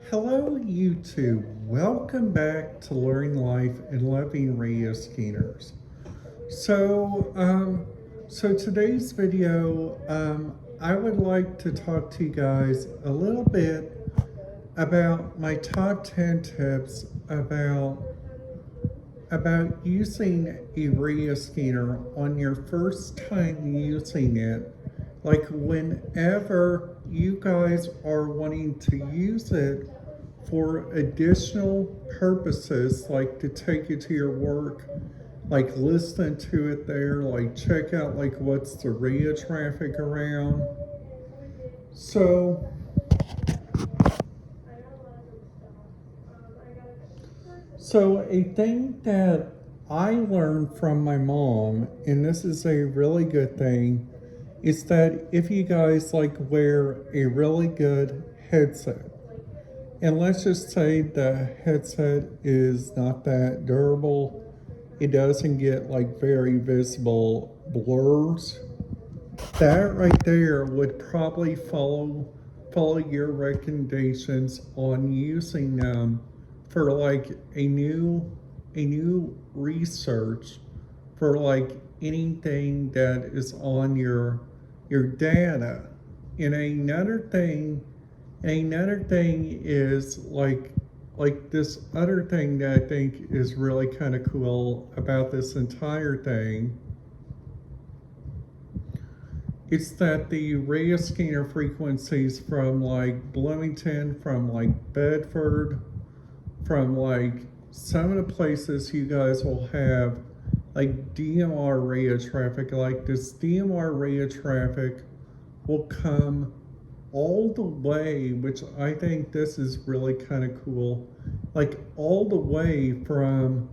Hello, YouTube. Welcome back to Learning Life and Loving Radio Skinners. So, today's video, I would like to talk to you guys a little bit about my top 10 tips about using a radio scanner on your first time using it. Like whenever you guys are wanting to use it for additional purposes, like to take you to your work, like listen to it there, like check out like what's the radio traffic around. So a thing that I learned from my mom, and this is a really good thing, is that if you guys like wear a really good headset, and let's just say the headset is not that durable, it doesn't get like very visible blurs, that right there would probably follow your recommendations on using them for like a new research for like anything that is on your data. And another thing is like this other thing that I think is really kind of cool about this entire thing. It's that the radio scanner frequencies from like Bloomington, from like Bedford, from like some of the places you guys will have like DMR radio traffic, like this DMR radio traffic will come all the way, which I think this is really kind of cool, like all the way from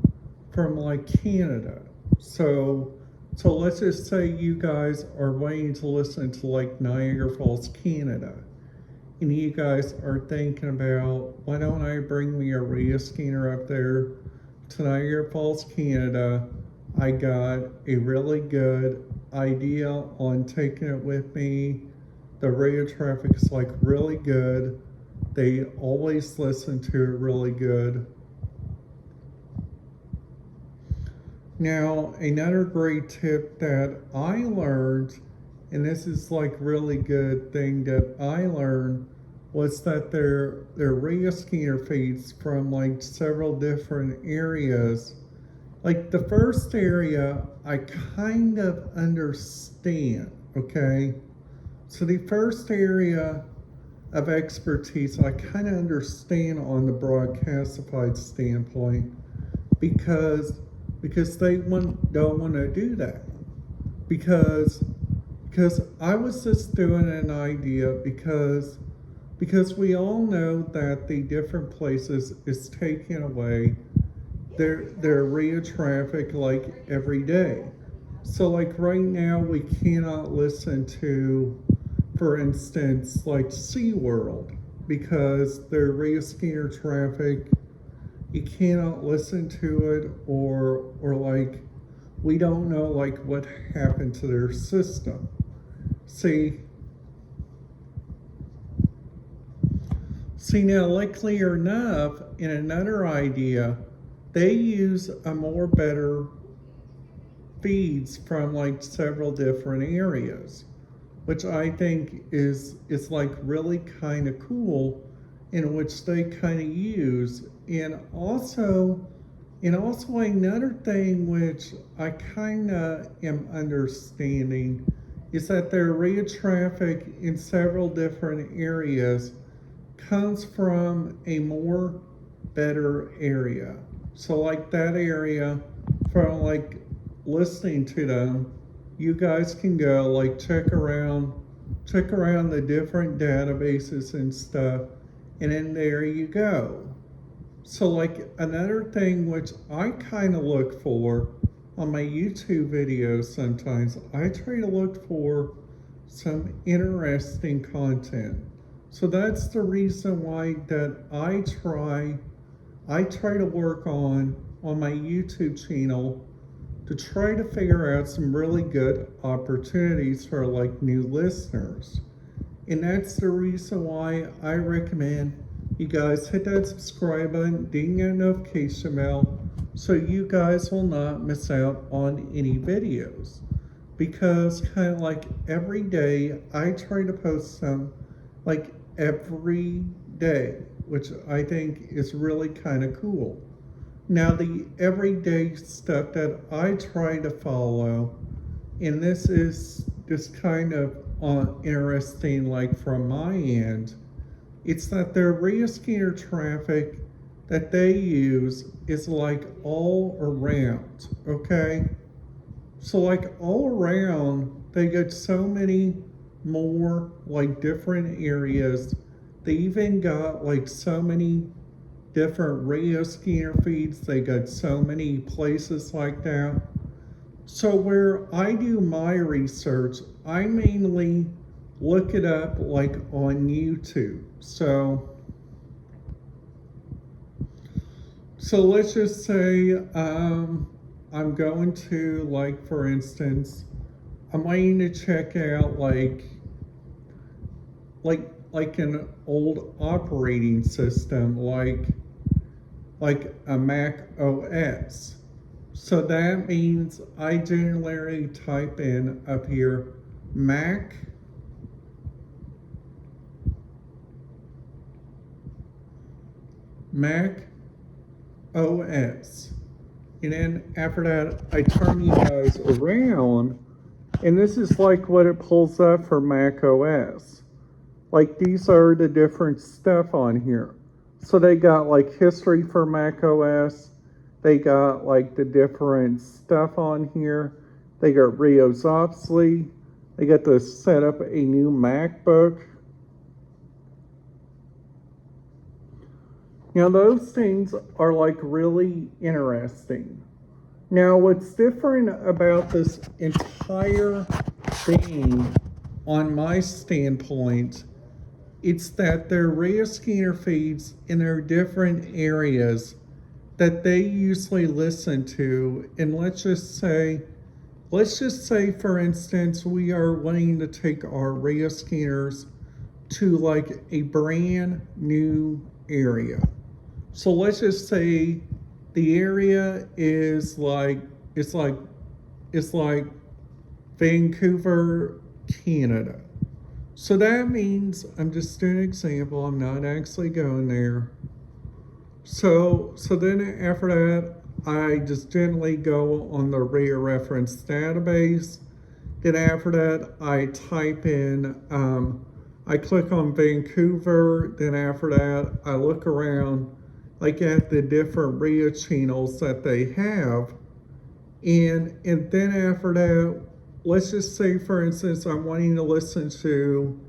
like Canada. So let's just say you guys are waiting to listen to like Niagara Falls, Canada, and you guys are thinking about, why don't I bring me a radio scanner up there to Niagara Falls, Canada? I got a really good idea on taking it with me. The radio traffic is like really good. They always listen to it really good. Now, another great tip that I learned, and this is like really good thing that I learned, was that their radio scanner feeds from like several different areas. Like the first area I kind of understand, okay? So the first area of expertise I kind of understand on the broadcastified standpoint, because they don't want to do that. Because I was just doing an idea because we all know that the different places is taking away their radio traffic like every day. So like right now we cannot listen to, for instance, like SeaWorld, because their radio scanner traffic, you cannot listen to it, or like we don't know like what happened to their system. See now, likely enough, in another idea, they use a more better feeds from like several different areas, which I think is like really kind of cool, in which they kind of use. And also another thing which I kind of am understanding is that their radio traffic in several different areas comes from a more better area. So like that area, from like listening to them, you guys can go like check around the different databases and stuff, and then there you go. So like another thing which I kind of look for on my YouTube videos, sometimes I try to look for some interesting content. So that's the reason why that I try to work on my YouTube channel to try to figure out some really good opportunities for like new listeners. And that's the reason why I recommend you guys hit that subscribe button, ding that notification bell, so you guys will not miss out on any videos. Because kind of like every day, I try to post some, like every day, which I think is really kind of cool. Now, the everyday stuff that I try to follow, and this is just kind of interesting, like from my end, it's that their Rio Skinner traffic that they use is like all around, okay? So, like all around, they get so many more like different areas. They even got like so many different radio scanner feeds. They got so many places like that. So where I do my research, I mainly look it up like on YouTube. So let's just say I'm going to, like, for instance, I'm wanting to check out like an old operating system like a Mac OS. So that means I generally type in up here Mac OS. And then after that, I turn you guys around, and this is like what it pulls up for Mac OS. Like these are the different stuff on here. So they got like history for Mac OS. They got like the different stuff on here. They got Rio's obsolete. They got to set up a new MacBook. Now those things are like really interesting. Now what's different about this entire thing on my standpoint, it's that their Rio Skinner feeds in their different areas that they usually listen to. And let's just say for instance, we are wanting to take our Rio Skinners to like a brand new area. So let's just say the area is like Vancouver, Canada. So that means, I'm just doing an example, I'm not actually going there. So then after that, I just generally go on the Rio reference database. Then after that, I type in, I click on Vancouver. Then after that, I look around like at the different Rio channels that they have. And then after that, let's just say, for instance, I'm wanting to listen to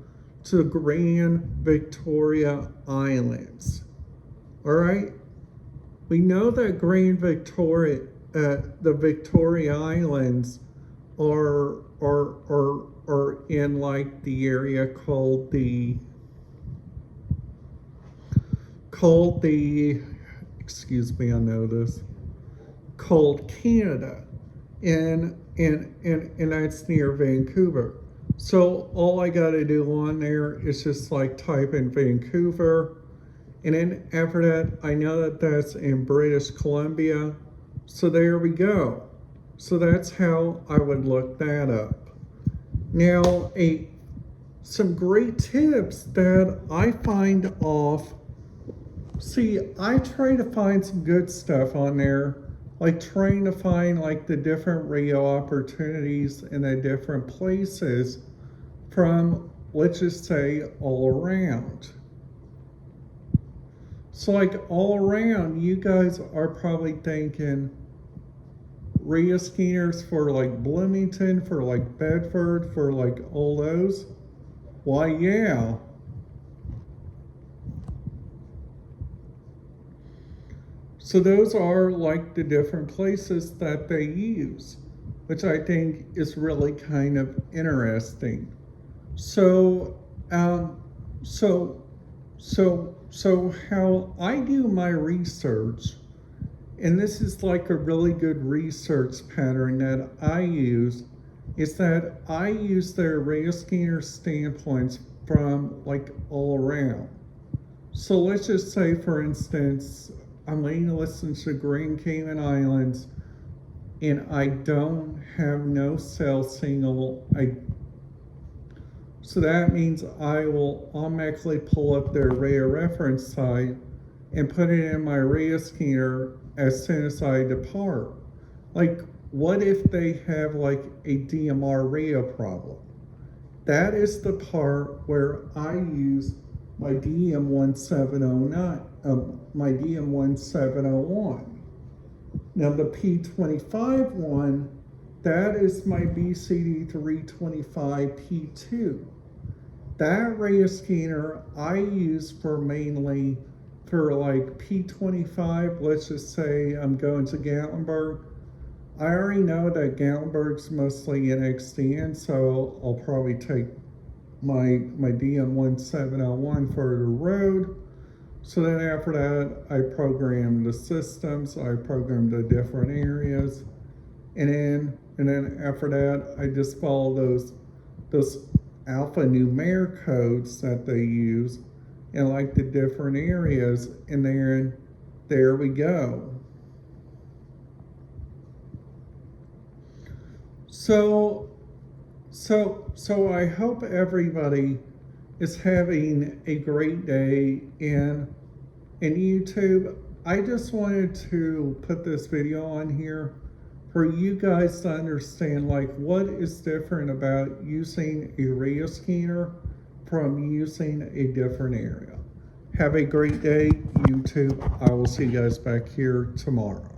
Grand Victoria Islands. All right. We know that the Victoria Islands are in like the area called excuse me, I know this, called Canada, and that's near Vancouver. So all I got to do on there is just like type in Vancouver. And then after that, I know that that's in British Columbia. So there we go. So that's how I would look that up. Now, some great tips that I find off. See, I try to find some good stuff on there, like trying to find like the different Rio opportunities in the different places from, let's just say, all around. So like all around, you guys are probably thinking Rio Skinners for like Bloomington, for like Bedford, for like all those. Why, yeah. So those are like the different places that they use, which I think is really kind of interesting. So how I do my research, and this is like a really good research pattern that I use, is that I use their Rio Skinner standpoints from like all around. So let's just say, for instance, I'm waiting to listen to Grand Cayman Islands and I don't have no cell signal. So that means I will automatically pull up their RIA reference site and put it in my RIA scanner as soon as I depart. Like, what if they have like a DMR RIA problem? That is the part where I use my DM1709, my DM1701. Now the P25 one, that is my BCD325P2. That RIA scanner I use for mainly for like P25, let's just say I'm going to Gatlinburg. I already know that Gatlinburg's mostly in XDN, so I'll probably take my DM1701 for the road. So then after that, I program the systems, I program the different areas, and then after that, I just follow those alphanumeric codes that they use in like the different areas, and then there we go. So I hope everybody is having a great day in YouTube. I just wanted to put this video on here for you guys to understand like what is different about using a RIA scanner from using a different area. Have a great day, YouTube. I will see you guys back here tomorrow.